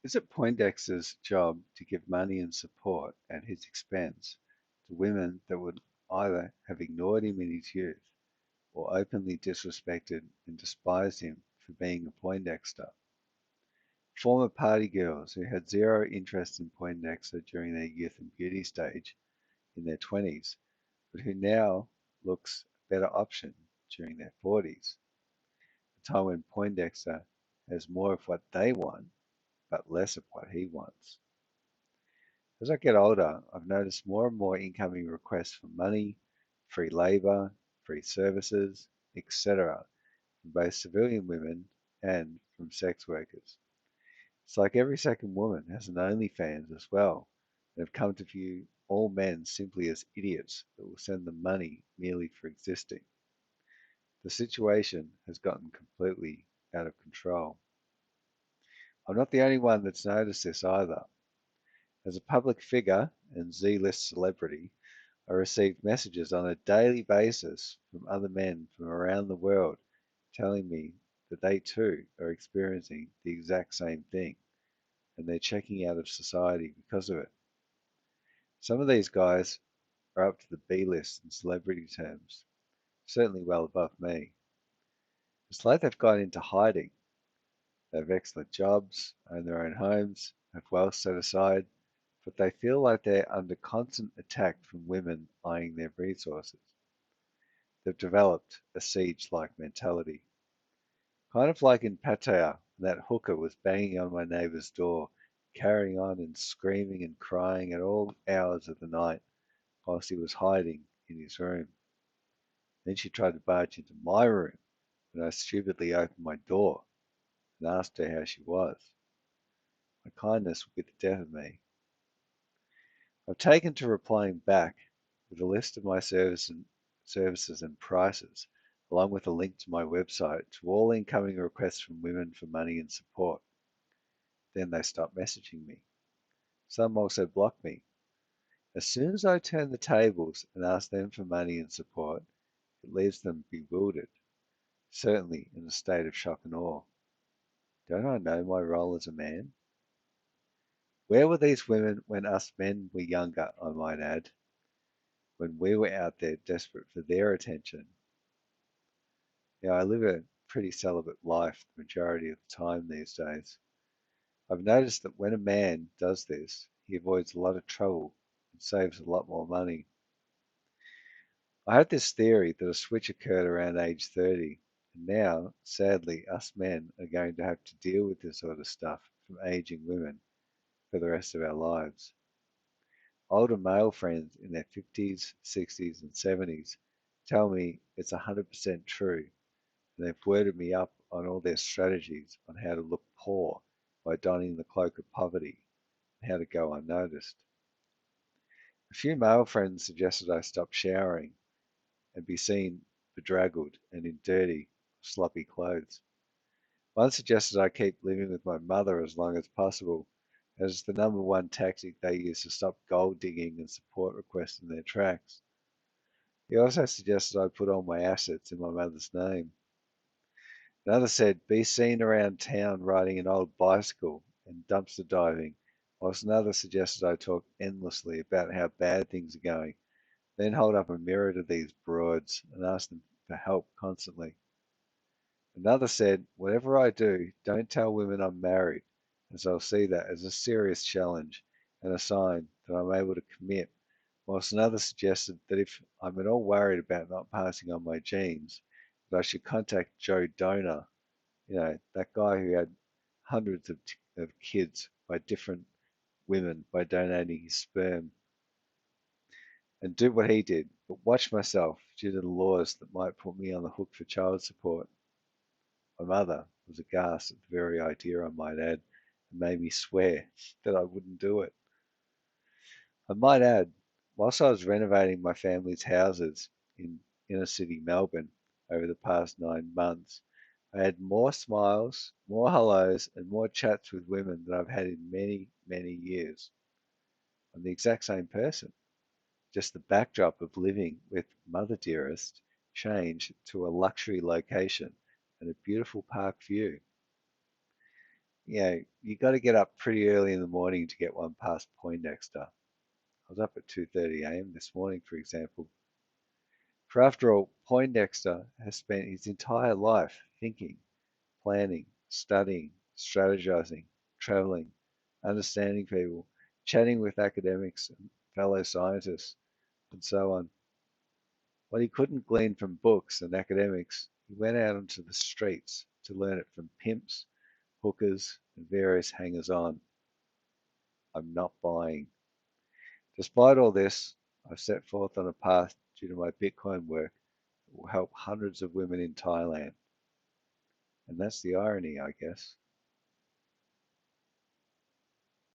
Is it Poindexter's job to give money and support at his expense to women that would either have ignored him in his youth or openly disrespected and despised him for being a Poindexter? Former party girls who had zero interest in Poindexter during their youth and beauty stage in their 20s, but who now looks a better option during their 40s, a time when Poindexter has more of what they want, but less of what he wants. As I get older, I've noticed more and more incoming requests for money, free labor, free services, etc., from both civilian women and from sex workers. It's like every second woman has an OnlyFans as well, and have come to view all men simply as idiots that will send them money merely for existing. The situation has gotten completely out of control. I'm not the only one that's noticed this either. As a public figure and Z-list celebrity, I receive messages on a daily basis from other men from around the world telling me that they too are experiencing the exact same thing and they're checking out of society because of it. Some of these guys are up to the B list in celebrity terms, certainly well above me. It's like they've gone into hiding. They have excellent jobs, own their own homes, have wealth set aside, but they feel like they're under constant attack from women eyeing their resources. They've developed a siege-like mentality. Kind of like in Pattaya, when that hooker was banging on my neighbour's door, carrying on and screaming and crying at all hours of the night whilst he was hiding in his room. Then she tried to barge into my room, and I stupidly opened my door and asked her how she was. My kindness would be the death of me. I've taken to replying back with a list of my services and prices, along with a link to my website, to all incoming requests from women for money and support. Then they stop messaging me. Some also block me. As soon as I turn the tables and ask them for money and support, it leaves them bewildered, certainly in a state of shock and awe. Don't I know my role as a man? Where were these women when us men were younger, I might add, when we were out there desperate for their attention? I live a pretty celibate life the majority of the time these days. I've noticed that when a man does this, he avoids a lot of trouble and saves a lot more money. I had this theory that a switch occurred around age 30, and now, sadly, us men are going to have to deal with this sort of stuff from aging women for the rest of our lives. Older male friends in their 50s, 60s, and 70s tell me it's 100% true, and they've worded me up on all their strategies on how to look poor by donning the cloak of poverty and how to go unnoticed. A few male friends suggested I stop showering and be seen bedraggled and in dirty, sloppy clothes. One suggested I keep living with my mother as long as possible, as the number one tactic they use to stop gold digging and support requests in their tracks. He also suggested I put all my assets in my mother's name. Another said, be seen around town riding an old bicycle and dumpster diving, whilst another suggested I talk endlessly about how bad things are going, then hold up a mirror to these broads and ask them for help constantly. Another said, whatever I do, don't tell women I'm married, as I'll see that as a serious challenge and a sign that I'm able to commit, whilst another suggested that if I'm at all worried about not passing on my genes, that I should contact Joe Donor, that guy who had hundreds of kids by different women by donating his sperm, and do what he did, but watch myself due to the laws that might put me on the hook for child support. My mother was aghast at the very idea, I might add, and made me swear that I wouldn't do it. I might add, whilst I was renovating my family's houses in inner city Melbourne over the past 9 months, I had more smiles, more hellos, and more chats with women than I've had in many, many years. I'm the exact same person, just the backdrop of living with Mother Dearest changed to a luxury location and a beautiful park view. you got to get up pretty early in the morning to get one past Poindexter. I was up at 2:30 a.m. this morning, for example. For after all, Poindexter has spent his entire life thinking, planning, studying, strategizing, traveling, understanding people, chatting with academics and fellow scientists, and so on. What he couldn't glean from books and academics, he went out onto the streets to learn it from pimps, hookers, and various hangers on. I'm not buying. Despite all this, I've set forth on a path due to my Bitcoin work that will help hundreds of women in Thailand. And that's the irony, I guess.